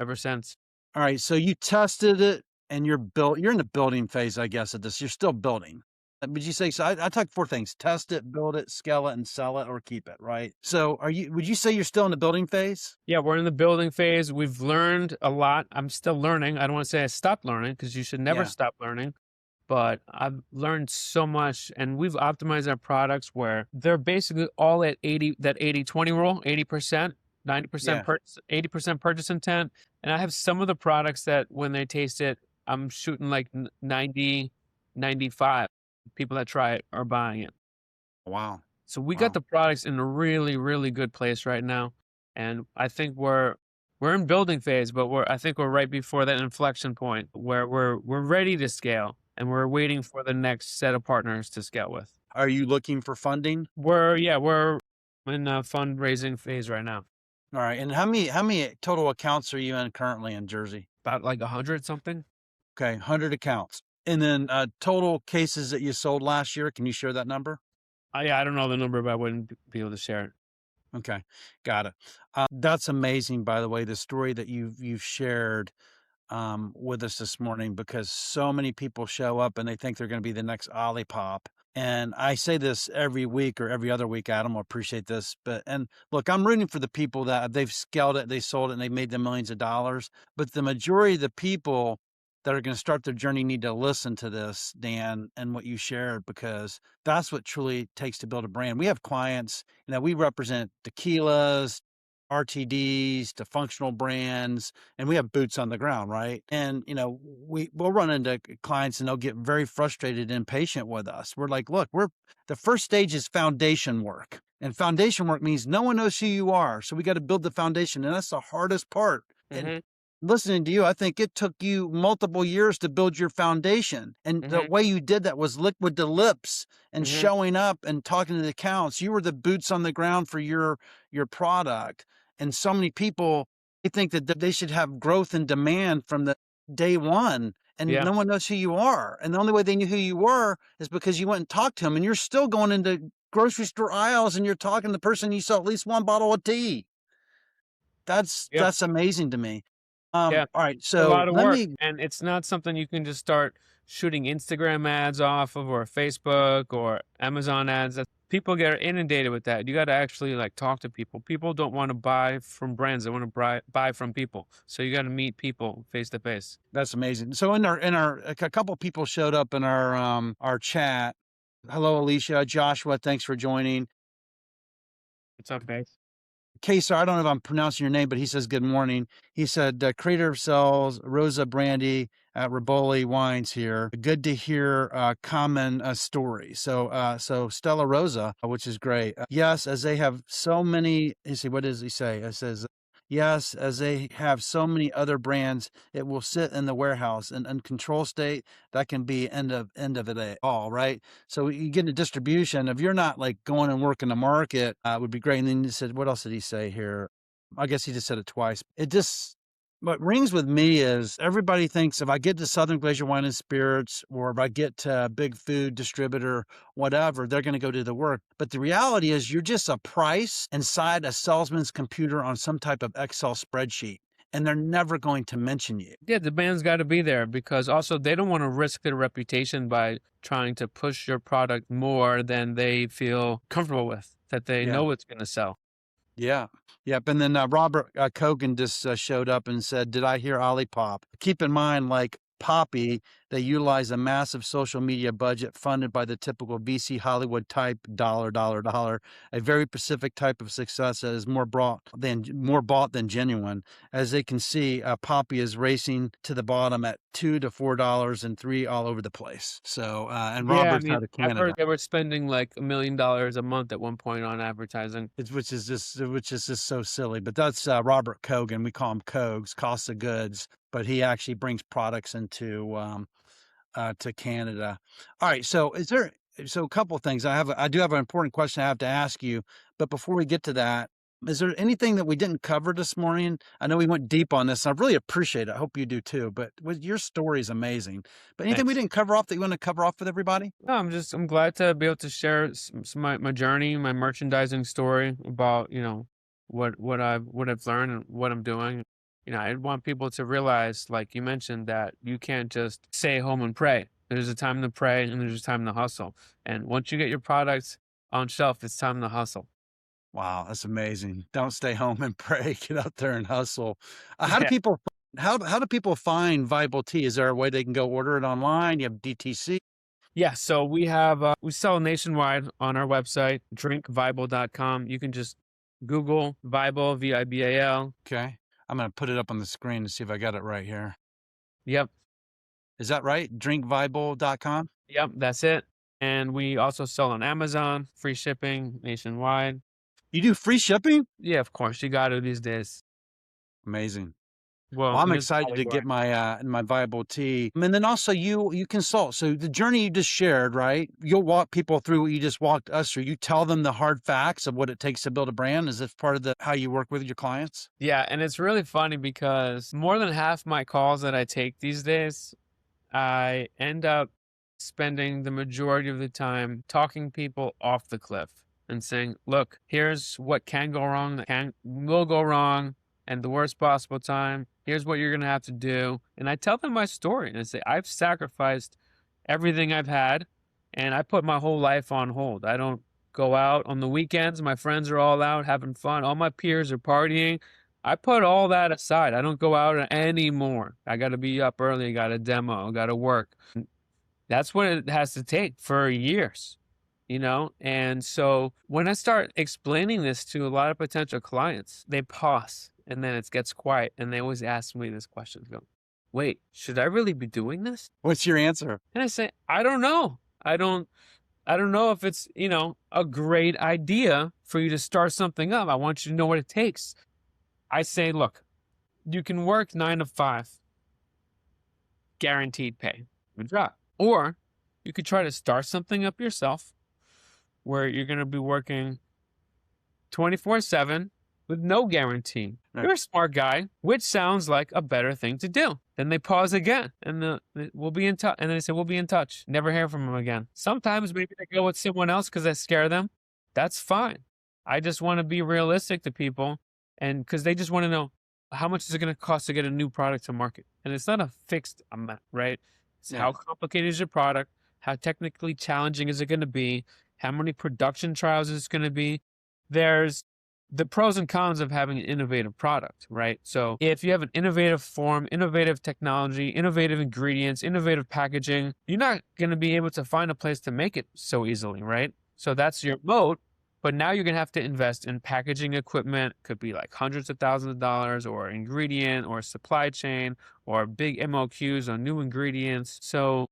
ever since. All right, so you tested it and you're in the building phase, I guess, of this. You're still building. Would you say so? I talk 4 things: test it, build it, scale it, and sell it or keep it, right? So would you say you're still in the building phase? Yeah, we're in the building phase. We've learned a lot. I'm still learning. I don't want to say I stopped learning because you should never Yeah, stop learning. But I've learned so much, and we've optimized our products where they're basically all at 80, that 80-20 rule, 80%, 90% yeah. 80% purchase intent. And I have some of the products that when they taste it, I'm shooting like 90, 95. People that try it are buying it. Wow, So we got wow. the products in a really, really good place right now. And I think we're in building phase, but I think we're right before that inflection point where we're ready to scale and we're waiting for the next set of partners to scale with. Are you looking for funding? We're in a fundraising phase right now. All right, and how many total accounts are you in currently in Jersey? About like 100 something. Okay, 100 accounts. And then, total cases that you sold last year, can you share that number? Yeah, I don't know the number, but I wouldn't be able to share it. Okay, got it. That's amazing, by the way, the story that you've shared, with us this morning, because so many people show up and they think they're gonna be the next Olipop. And I say this every week or every other week, Adam will appreciate this, but and look, I'm rooting for the people that they've scaled it, they sold it, and they made them millions of dollars. But the majority of the people that are gonna start their journey need to listen to this, Dan, and what you shared, because that's what truly takes to build a brand. We have clients, we represent tequilas, RTDs to functional brands, and we have boots on the ground, right? And we'll run into clients and they'll get very frustrated and impatient with us. We're like, look, we're the first stage is foundation work. And foundation work means no one knows who you are. So we got to build the foundation. And that's the hardest part. And Hmm. listening to you, I think it took you multiple years to build your foundation. And the Hmm. way you did that was liquid to lips and Hmm. showing up and talking to the accounts. You were the boots on the ground for your product. And so many people, they think that they should have growth and demand from the day one, and Yeah. no one knows who you are. And the only way they knew who you were is because you went and talked to them, and you're still going into grocery store aisles and you're talking to the person you sell at least one bottle of tea. That's Yeah. that's amazing to me. Yeah. All right, A so lot of let work, me and it's not something you can just start shooting Instagram ads off of or Facebook or Amazon ads. That people get inundated with that. You got to actually like talk to people. People don't want to buy from brands; they want to buy from people. So you got to meet people face to face. That's amazing. So in our a couple people showed up in our chat. Hello, Alicia, Joshua, thanks for joining. What's up, guys? Kesar, I don't know if I'm pronouncing your name, but he says good morning. He said, creator of cells, Rosa Brandy at Riboli Wines here. Good to hear common stories. So Stella Rosa, which is great. Yes, as they have so many. You see, what does he say? It says, yes, as they have so many other brands, it will sit in the warehouse in control state. That can be end of it all, right? So you get into distribution. If you're not like going and working the market, would be great. And then he said, what else did he say here? I guess he just said it twice. What rings with me is everybody thinks if I get to Southern Glacier Wine and Spirits, or if I get to a big food distributor, whatever, they're going to go do the work. But the reality is you're just a price inside a salesman's computer on some type of Excel spreadsheet, and they're never going to mention you. Yeah, the band's got to be there because also they don't want to risk their reputation by trying to push your product more than they feel comfortable with, that they Yeah. know it's going to sell. Yeah. Yep. And then Robert Kogan just showed up and said, did I hear Olipop? Keep in mind, like Poppy, they utilize a massive social media budget funded by the typical VC Hollywood type dollar, dollar, dollar, a very specific type of success that is more bought than genuine. As they can see, Poppy is racing to the bottom at $2 to $4 and three all over the place. So, and Yeah, I Robert's mean, out of I've Canada. heard they were spending like $1 million a month at one point on advertising. Which is just so silly. But that's Robert Kogan. We call him Kogs, cost of goods, but he actually brings products into to Canada. All right. So a couple of things. I do have an important question I have to ask you. But before we get to that, is there anything that we didn't cover this morning? I know we went deep on this. And I really appreciate it. I hope you do too. But your story is amazing. But anything we Thanks. didn't cover off that you want to cover off with everybody? No, I'm glad to be able to share some my journey, my merchandising story about, what I've learned and what I'm doing. I want people to realize, like you mentioned, that you can't just stay home and pray. There's a time to pray and there's a time to hustle. And once you get your products on shelf, it's time to hustle. Wow, that's amazing. Don't stay home and pray. Get out there and hustle. How do Yeah. people how do people find Viable Tea? Is there a way they can go order it online? You have DTC? Yeah. So we sell nationwide on our website, drinkviable.com. You can just Google Viable, Vibal. Okay. I'm gonna put it up on the screen to see if I got it right here. Yep. Is that right? Drinkviable.com? Yep. That's it. And we also sell on Amazon, free shipping nationwide. You do free shipping? Yeah, of course. You got to these days. Amazing. Well, Well, I'm in this excited to category. get my Viable Tea. And then also you consult. So the journey you just shared, right? You'll walk people through what you just walked us through. You tell them the hard facts of what it takes to build a brand. Is this part of the how you work with your clients? Yeah, and it's really funny because more than half my calls that I take these days, I end up spending the majority of the time talking people off the cliff and saying, look, here's what can go wrong, that will go wrong, and the worst possible time. Here's what you're gonna have to do. And I tell them my story and I say, I've sacrificed everything I've had and I put my whole life on hold. I don't go out on the weekends. My friends are all out having fun. All my peers are partying. I put all that aside. I don't go out anymore. I got to be up early. I got to demo. I got to work. That's what it has to take for years. And so when I start explaining this to a lot of potential clients, they pause and then it gets quiet. And they always ask me this question, go, wait, should I really be doing this? What's your answer? And I say, I don't know. I don't know if it's, a great idea for you to start something up. I want you to know what it takes. I say, look, you can work 9 to 5, guaranteed pay, good job. Or you could try to start something up yourself where you're going to be working 24/7 with no guarantee. Right. You're a smart guy, which sounds like a better thing to do. Then they pause again and we'll be in touch. And then they say, we'll be in touch. Never hear from them again. Sometimes maybe they go with someone else because I scare them. That's fine. I just want to be realistic to people. And because they just want to know how much is it going to cost to get a new product to market. And it's not a fixed amount, right? It's how complicated is your product? How technically challenging is it going to be? How many production trials is it going to be? There's the pros and cons of having an innovative product, right? So if you have an innovative form, innovative technology, innovative ingredients, innovative packaging, you're not going to be able to find a place to make it so easily, right? So that's your moat. But now you're going to have to invest in packaging equipment. Could be like hundreds of thousands of dollars, or ingredient or supply chain, or big MOQs on new ingredients. So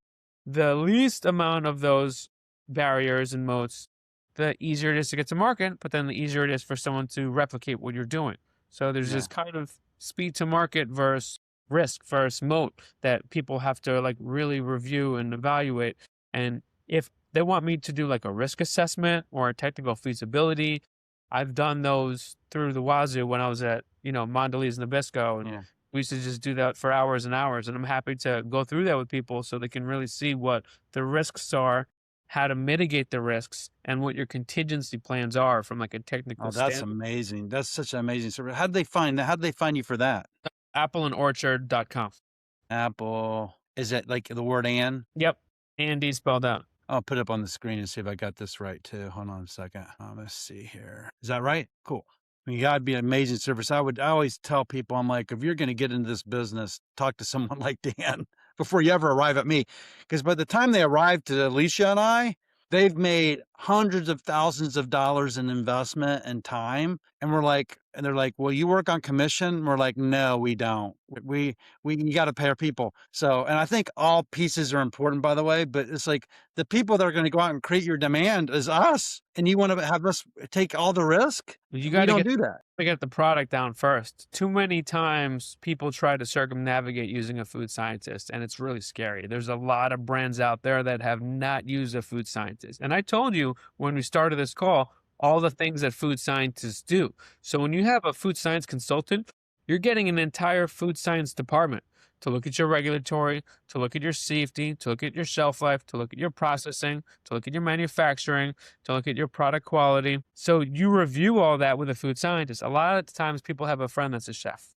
the least amount of those barriers and moats, the easier it is to get to market, but then the easier it is for someone to replicate what you're doing. So there's this kind of speed to market versus risk versus moat that people have to like really review and evaluate. And if they want me to do like a risk assessment or a technical feasibility, I've done those through the wazoo when I was at, Mondelez Nabisco. And we used to just do that for hours and hours. And I'm happy to go through that with people so they can really see what the risks are, how to mitigate the risks, and what your contingency plans are from like a technical that's standpoint. amazing. That's such an amazing service. How'd they find that? How'd they find you for that? Appleandorchard.com. Apple. Is it like the word "and"? Yep. Andy spelled out. I'll put it up on the screen and see if I got this right too. Hold on a second. Let's see here. Is that right? Cool. I mean, God, be an amazing service. I always tell people, I'm like, if you're going to get into this business, talk to someone like Dan before you ever arrive at me. Because by the time they arrive to Alicia and I, they've made hundreds of thousands of dollars in investment and time. And they're like, well, you work on commission? We're like, no, we don't. You got to pay our people. So, and I think all pieces are important, by the way, but it's like the people that are going to go out and create your demand is us. And you want to have us take all the risk? You We got don't do that. to get the product down first. Too many times people try to circumnavigate using a food scientist, and it's really scary. There's a lot of brands out there that have not used a food scientist. And I told you when we started this call, all the things that food scientists do. So when you have a food science consultant, you're getting an entire food science department to look at your regulatory, to look at your safety, to look at your shelf life, to look at your processing, to look at your manufacturing, to look at your product quality. So you review all that with a food scientist. A lot of times people have a friend that's a chef.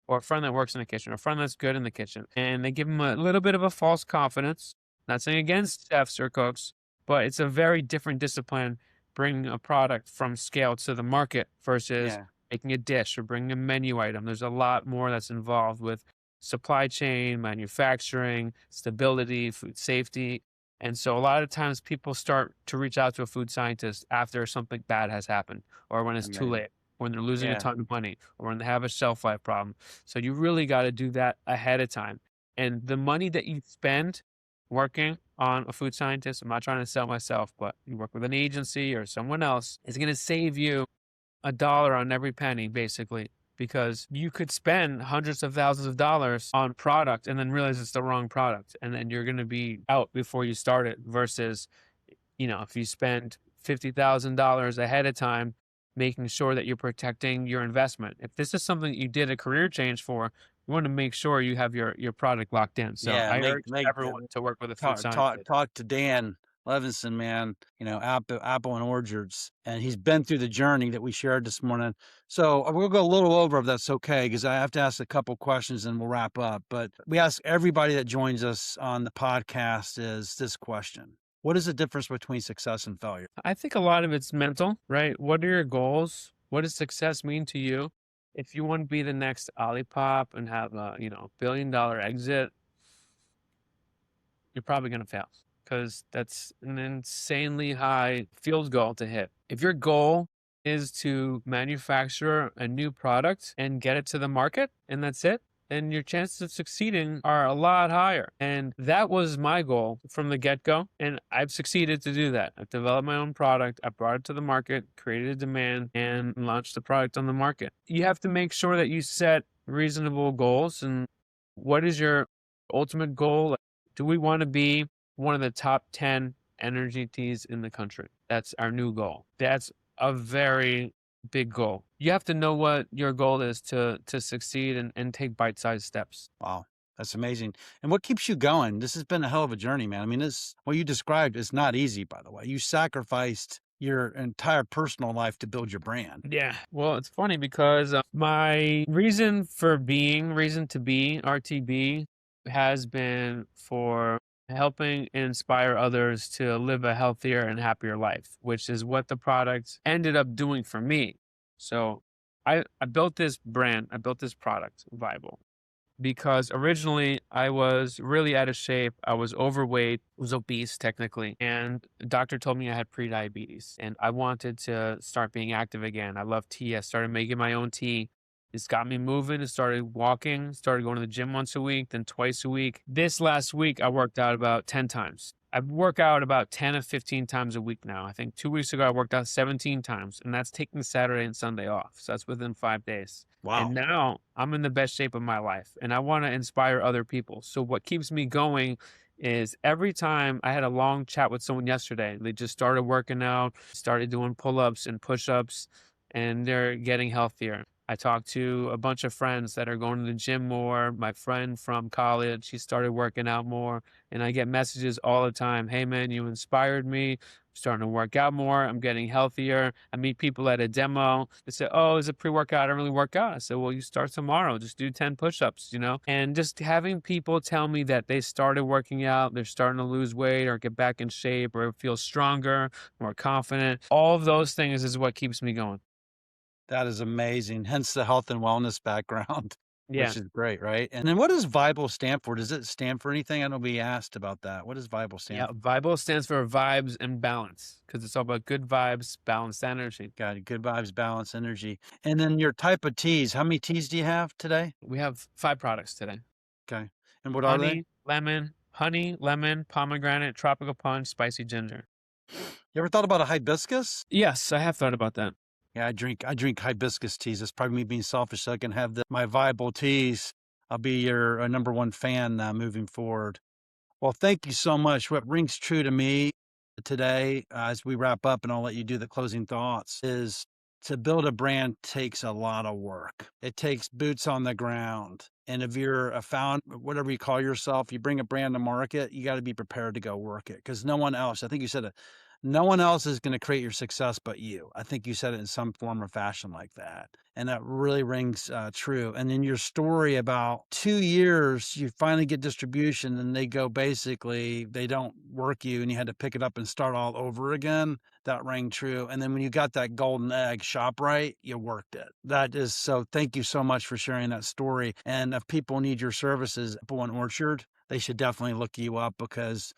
or a friend that works in the kitchen, or a friend that's good in the kitchen, and they give them a little bit of a false confidence. Not saying against chefs or cooks, but it's a very different discipline bringing a product from scale to the market versus Yeah. making a dish or bringing a menu item. There's a lot more that's involved with supply chain, manufacturing, stability, food safety. And so a lot of times people start to reach out to a food scientist after something bad has happened or when it's too Amazing. late, when they're losing a Yeah. ton of money or when they have a shelf life problem. So you really got to do that ahead of time. And the money that you spend working on a food scientist, I'm not trying to sell myself, but you work with an agency or someone else, is going to save you a dollar on every penny, basically, because you could spend hundreds of thousands of dollars on product and then realize it's the wrong product. And then you're going to be out before you start it versus, if you spend $50,000 ahead of time, making sure that you're protecting your investment. If this is something that you did a career change for, you want to make sure you have your product locked in. So Yeah, I make urge make everyone to work with a food talk scientist. talk to Dan Levison, man, Apple and Orchards, and he's been through the journey that we shared this morning. So we'll go a little over if that's okay, because I have to ask a couple questions and we'll wrap up. But we ask everybody that joins us on the podcast is this question: what is the difference between success and failure? I think a lot of it's mental, right? What are your goals? What does success mean to you? If you want to be the next Olipop and have a, $1 billion exit, you're probably going to fail because that's an insanely high field goal to hit. If your goal is to manufacture a new product and get it to the market and that's it, then your chances of succeeding are a lot higher. And that was my goal from the get go. And I've succeeded to do that. I've developed my own product, I brought it to the market, created a demand, and launched the product on the market. You have to make sure that you set reasonable goals. And what is your ultimate goal? Do we want to be one of the top 10 energy teas in the country? That's our new goal. That's a very big goal. You have to know what your goal is to succeed and take bite-sized steps. Wow, that's amazing. And what keeps you going? This has been a hell of a journey, man. I mean, this what you described is not easy, by the way. You sacrificed your entire personal life to build your brand. Yeah. Well, it's funny because my reason to be RTB has been for helping inspire others to live a healthier and happier life, which is what the product ended up doing for me. So I built this brand, I built this product, Viable, because originally I was really out of shape. I was overweight, was obese technically, and the doctor told me I had prediabetes and I wanted to start being active again. I love tea. I started making my own tea. It's got me moving. I started walking, started going to the gym once a week, then twice a week. This last week, I worked out about 10 times. I work out about 10 or 15 times a week now. I think 2 weeks ago, I worked out 17 times, and that's taking Saturday and Sunday off. So that's within 5 days. And Wow. now I'm in the best shape of my life and I want to inspire other people. So what keeps me going is every time I had a long chat with someone yesterday, they just started working out, started doing pull-ups and push-ups, and they're getting healthier. I talked to a bunch of friends that are going to the gym more. My friend from college, she started working out more, and I get messages all the time. Hey man, you inspired me, starting to work out more. I'm getting healthier. I meet people at a demo. They say, "Oh, is it pre-workout? I don't really work out." I said, "Well, you start tomorrow. Just do 10 push-ups, And just having people tell me that they started working out, they're starting to lose weight or get back in shape or feel stronger, more confident. All of those things is what keeps me going. That is amazing. Hence the health and wellness background, Yeah. which is great, right? And then what does Viable stand for? Does it stand for anything? I know we asked about that. What does Viable stand Yeah. for? Vibe stands for vibes and balance because it's all about good vibes, balanced energy. Got it. Good vibes, balance, energy. And then your type of teas. How many teas do you have today? We have 5 products today. Okay. And what are they? Honey, lemon, pomegranate, tropical punch, spicy ginger. You ever thought about a hibiscus? Yes, I have thought about that. Yeah, I drink hibiscus teas. It's probably me being selfish so I can have my Viable teas. I'll be your number one fan moving forward. Well, thank you so much. What rings true to me today, as we wrap up, and I'll let you do the closing thoughts, is to build a brand takes a lot of work. It takes boots on the ground. And if you're a founder, whatever you call yourself, you bring a brand to market, you got to be prepared to go work it because no one else, I think you said No one else is gonna create your success but you. I think you said it in some form or fashion like that, and that really rings, true, and then your story about 2 years, you finally get distribution, and they go basically they don't work you, and you had to pick it up and start all over again, that rang true, and then when you got that golden egg, ShopRite, you worked it. That is so thank you so much for sharing that story, and if people need your services, Apple and Orchard, they should definitely look you up because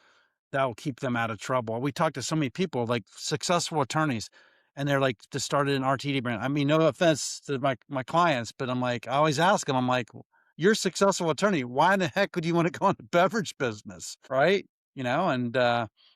that will keep them out of trouble. We talked to so many people, like successful attorneys, and they're like, just started an RTD brand. I mean, no offense to my clients, but I'm like, I always ask them, I'm like, you're a successful attorney. Why in the heck would you want to go into beverage business? Right. You know, and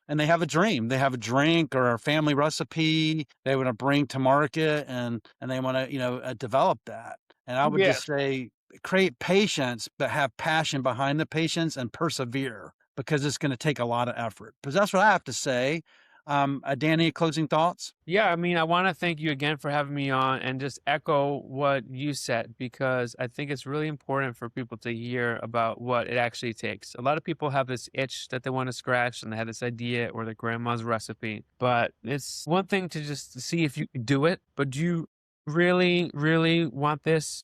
they have a dream. They have a drink or a family recipe they want to bring to market and they want to, develop that. And I would Yeah. just say create patience, but have passion behind the patience and persevere because it's going to take a lot of effort. Because that's what I have to say. Dan, any closing thoughts? Yeah, I mean, I want to thank you again for having me on and just echo what you said because I think it's really important for people to hear about what it actually takes. A lot of people have this itch that they want to scratch and they have this idea or their grandma's recipe, but it's one thing to just see if you can do it, but do you really, really want this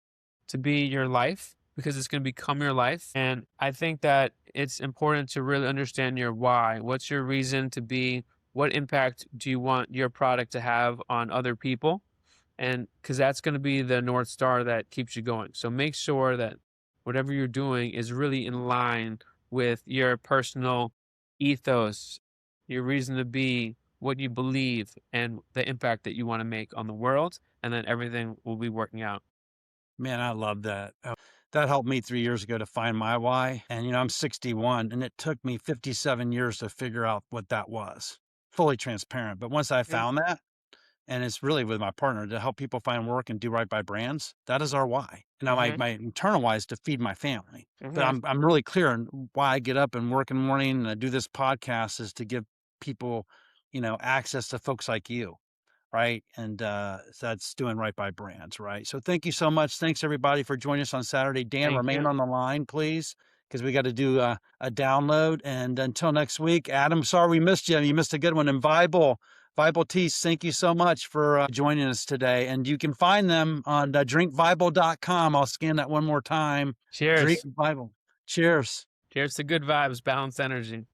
to be your life? Because it's going to become your life. And I think that it's important to really understand your why. What's your reason to be? What impact do you want your product to have on other people? And because that's going to be the North Star that keeps you going. So make sure that whatever you're doing is really in line with your personal ethos, your reason to be, what you believe, and the impact that you want to make on the world. And then everything will be working out. Man, I love that. That helped me 3 years ago to find my why. And, I'm 61, and it took me 57 years to figure out what that was. Fully transparent. But once I Mhm. found that, and it's really with my partner to help people find work and do right by brands. That is our why. Now, Mhm. my internal why is to feed my family, but Mhm. I'm really clear on why I get up and work in the morning and I do this podcast is to give people, access to folks like you, right? And that's doing right by brands, right? So thank you so much. Thanks everybody for joining us on Saturday. Dan, Thank remain you. on the line, please, because we got to do a download. And until next week, Adam, sorry we missed you. You missed a good one. And Viable Teas, thank you so much for joining us today. And you can find them on drinkviable.com. I'll scan that one more time. Drink Cheers. Bible. Cheers. Cheers to good vibes, balanced energy.